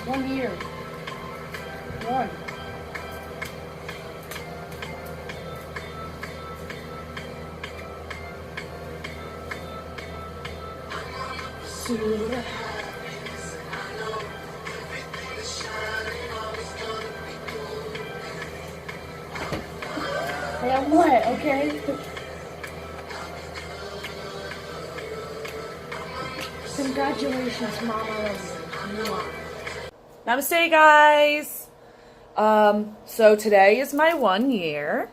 1 year. 1. Hey, I'm wet, okay? Congratulations, Mom. I love you. Namaste, guys. So today is my 1 year.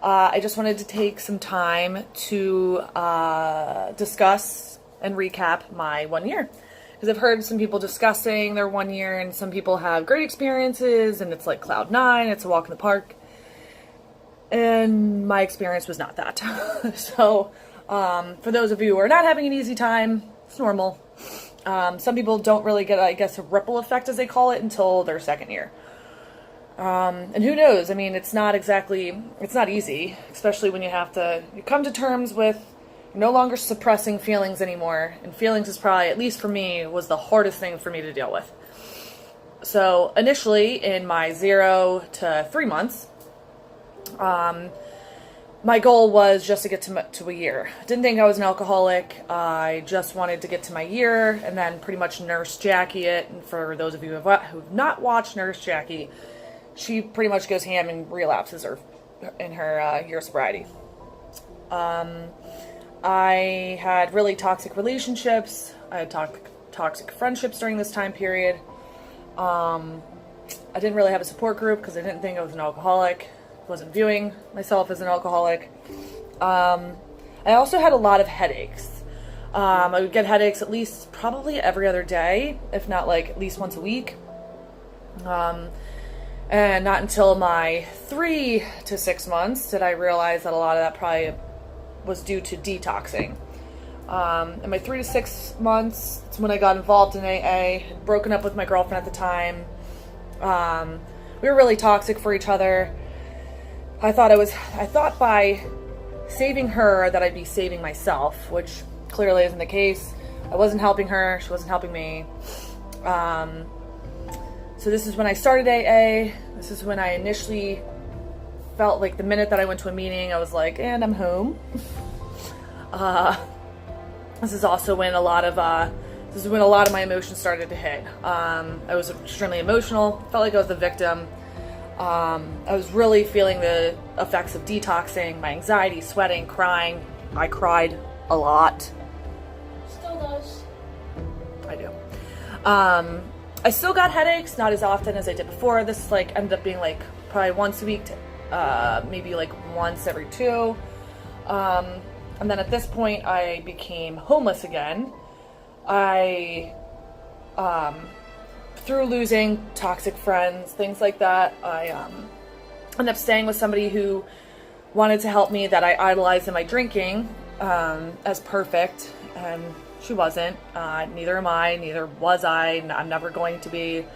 I just wanted to take some time to discuss and recap my 1 year. Because I've heard some people discussing their 1 year, and some people have great experiences, and it's like cloud nine, it's a walk in the park. And my experience was not that. So, for those of you who are not having an easy time, it's normal. Some people don't really get, I guess, a ripple effect, as they call it, until their second year. And who knows? I mean, it's not easy, especially when you come to terms with no longer suppressing feelings anymore. And feelings is probably, at least for me, was the hardest thing for me to deal with. So initially, in my 0 to 3 months, my goal was just to get to a year. I didn't think I was an alcoholic. I just wanted to get to my year and then pretty much Nurse Jackie it. And for those of you who've not watched Nurse Jackie, she pretty much goes ham and relapses in her year of sobriety. I had really toxic relationships. I had toxic friendships during this time period. I didn't really have a support group because I didn't think I was an alcoholic. Wasn't viewing myself as an alcoholic. I also had a lot of headaches. I would get headaches at least probably every other day, if not like at least once a week. And not until my 3 to 6 months did I realize that a lot of that probably was due to detoxing. In my 3 to 6 months, it's when I got involved in AA, had broken up with my girlfriend at the time. We were really toxic for each other. I thought by saving her that I'd be saving myself, which clearly isn't the case. I wasn't helping her, she wasn't helping me. So this is when I started AA. This is when I initially felt like the minute that I went to a meeting, I was like, and I'm home. This is also when a lot of my emotions started to hit. I was extremely emotional, felt like I was the victim. I was really feeling the effects of detoxing, my anxiety, sweating, crying. I cried a lot. Still does. I do. I still got headaches, not as often as I did before. This ended up being probably once a week, maybe once every 2. And then at this point, I became homeless again. Through losing toxic friends, things like that, I ended up staying with somebody who wanted to help me, that I idolized in my drinking as perfect, and she wasn't. Neither am I, neither was I, I'm never going to be.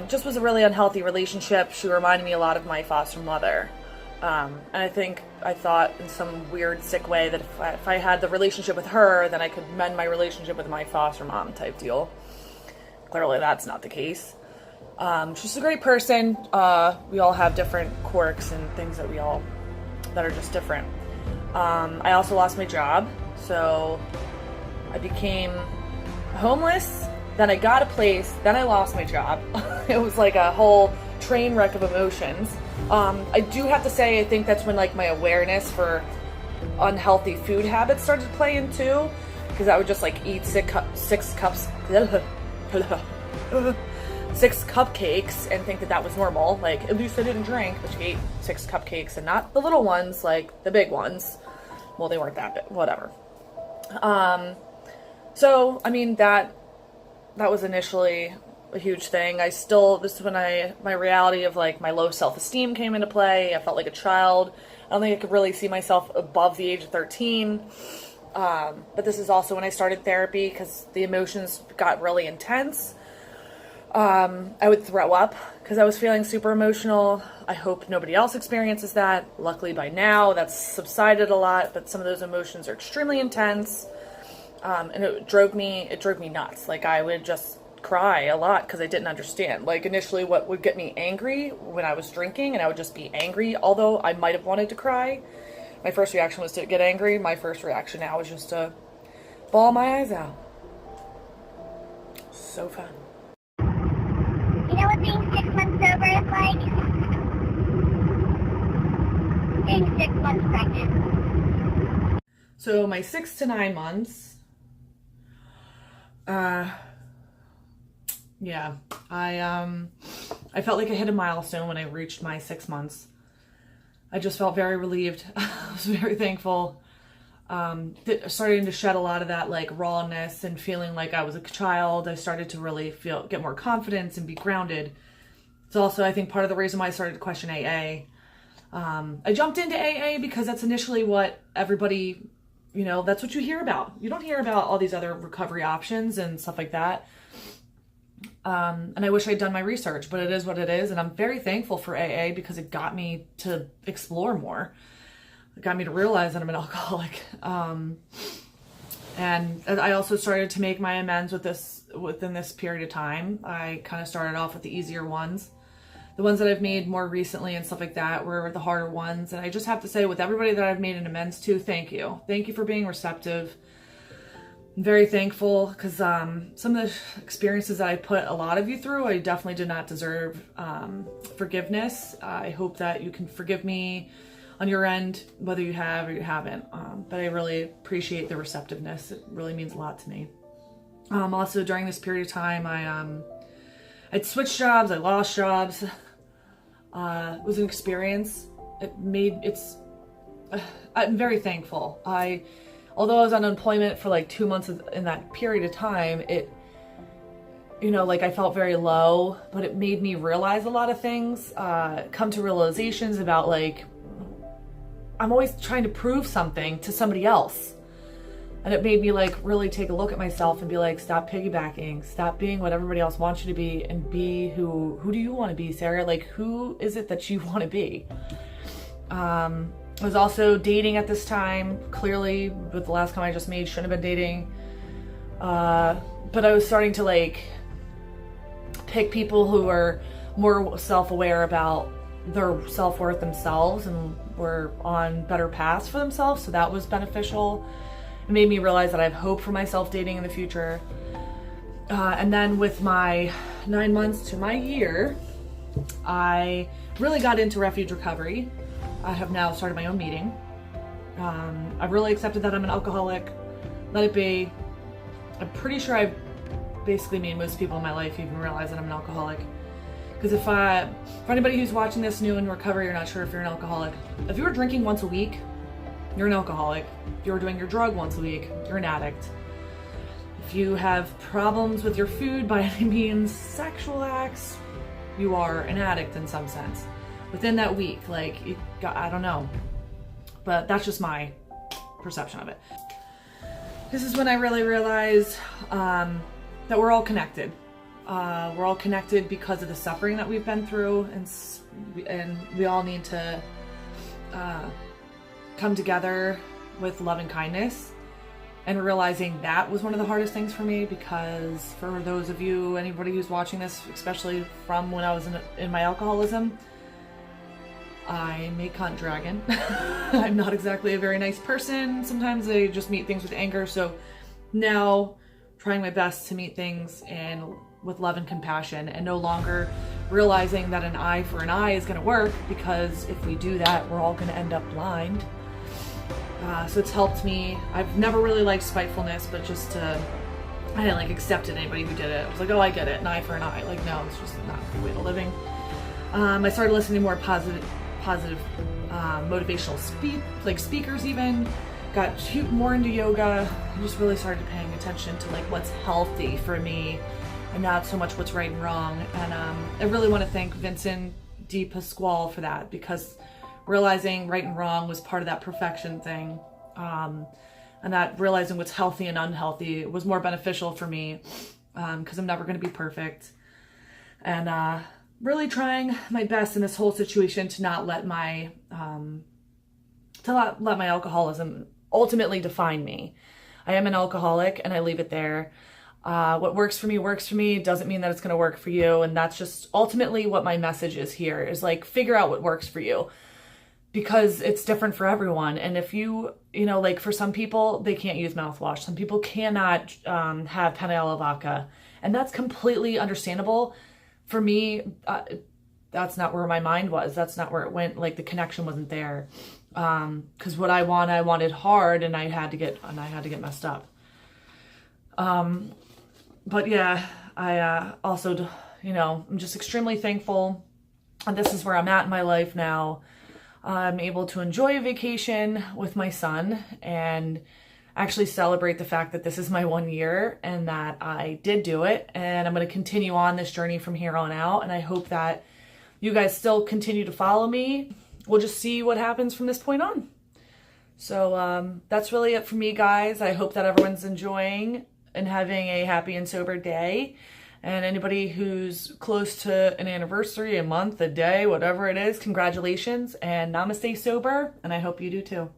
Just was a really unhealthy relationship. She reminded me a lot of my foster mother. And I thought in some weird, sick way that if I had the relationship with her, then I could mend my relationship with my foster mom type deal. Clearly that's not the case. She's a great person. We all have different quirks and things that are just different. I also lost my job, so I became homeless, then I got a place, then I lost my job. It was like a whole train wreck of emotions. I do have to say, I think that's when my awareness for unhealthy food habits started to play in too, because I would just eat 6 cupcakes and think that was normal. At least I didn't drink, but you ate 6 cupcakes and not the little ones, the big ones. Well, they weren't that big, whatever. So, I mean, that was initially a huge thing. This is when my reality of my low self-esteem came into play. I felt like a child. I don't think I could really see myself above the age of 13. But this is also when I started therapy, because the emotions got really intense. I would throw up because I was feeling super emotional. I hope nobody else experiences that. Luckily by now that's subsided a lot, but some of those emotions are extremely intense. And it drove me nuts. I would just cry a lot because I didn't understand. Like initially what would get me angry when I was drinking, and I would just be angry, although I might have wanted to cry. My first reaction was to get angry. My first reaction now is just to bawl my eyes out. So fun. You know what being 6 months sober is like? Being 6 months pregnant. So my 6 to 9 months, yeah, I felt like I hit a milestone when I reached my 6 months. I just felt very relieved. I was very thankful. Starting to shed a lot of that like rawness and feeling like I was a child. I started to really get more confidence and be grounded. It's also, I think, part of the reason why I started to question AA. I jumped into AA because that's initially what everybody, you know, that's what you hear about. You don't hear about all these other recovery options and stuff like that. And I wish I'd done my research, but it is what it is. And I'm very thankful for AA because it got me to explore more. It got me to realize that I'm an alcoholic. And I also started to make my amends within this period of time. I kind of started off with the easier ones. The ones that I've made more recently and stuff like that were the harder ones. And I just have to say, with everybody that I've made an amends to, thank you. Thank you for being receptive. I'm very thankful because some of the experiences that I put a lot of you through, I definitely did not deserve forgiveness. I hope that you can forgive me on your end, whether you have or you haven't. But I really appreciate the receptiveness. It really means a lot to me. Also, during this period of time, I'd switched jobs. I lost jobs. It was an experience. I'm very thankful. Although I was on unemployment for like 2 months in that period of time, I felt very low, but it made me realize a lot of things, come to realizations about like, I'm always trying to prove something to somebody else. And it made me like really take a look at myself and be like, stop piggybacking, stop being what everybody else wants you to be, and be who do you want to be, Sarah? Like, who is it that you want to be? I was also dating at this time. Clearly, with the last comment I just made, shouldn't have been dating. But I was starting to like pick people who were more self-aware about their self-worth themselves and were on better paths for themselves. So that was beneficial. It made me realize that I have hope for myself dating in the future. And then with my 9 months to my year, I really got into refuge recovery. I have now started my own meeting. I've really accepted that I'm an alcoholic. Let it be. I'm pretty sure I've basically made most people in my life even realize that I'm an alcoholic. Because for anybody who's watching this new in recovery, you're not sure if you're an alcoholic. If you were drinking once a week, you're an alcoholic. If you were doing your drug once a week, you're an addict. If you have problems with your food, by any means, sexual acts, you are an addict in some sense. Within that week, I don't know. But that's just my perception of it. This is when I really realized that we're all connected. We're all connected because of the suffering that we've been through, and we all need to come together with love and kindness. And realizing that was one of the hardest things for me, because for those of you, anybody who's watching this, especially from when I was in my alcoholism, I'm a cunt dragon. I'm not exactly a very nice person. Sometimes I just meet things with anger. So now trying my best to meet things with love and compassion, and no longer realizing that an eye for an eye is going to work, because if we do that, we're all going to end up blind. So it's helped me. I've never really liked spitefulness, but I didn't accept anybody who did it. I was like, oh, I get it, an eye for an eye. Like, no, it's just not the way of living. I started listening to more positive motivational speakers even. Got more into yoga. I just really started paying attention to what's healthy for me, and not so much what's right and wrong. And I really want to thank Vincent D. Pasquale for that, because realizing right and wrong was part of that perfection thing. And that realizing what's healthy and unhealthy was more beneficial for me, because I'm never going to be perfect. And really trying my best in this whole situation to not let my alcoholism ultimately define me. I am an alcoholic, and I leave it there. What works for me doesn't mean that it's going to work for you. And that's just ultimately what my message is here, is like, figure out what works for you, because it's different for everyone. And if you know, like for some people, they can't use mouthwash. Some people cannot have penne alla vodka, and that's completely understandable. For me, that's not where my mind was. That's not where it went. Like the connection wasn't there. Cause what I wanted hard, and I had to get messed up. But yeah, I also, you know, I'm just extremely thankful. And this is where I'm at in my life now. I'm able to enjoy a vacation with my son and actually celebrate the fact that this is my 1 year and that I did do it. And I'm going to continue on this journey from here on out. And I hope that you guys still continue to follow me. We'll just see what happens from this point on. So that's really it for me, guys. I hope that everyone's enjoying and having a happy and sober day. And anybody who's close to an anniversary, a month, a day, whatever it is, congratulations and namaste sober. And I hope you do too.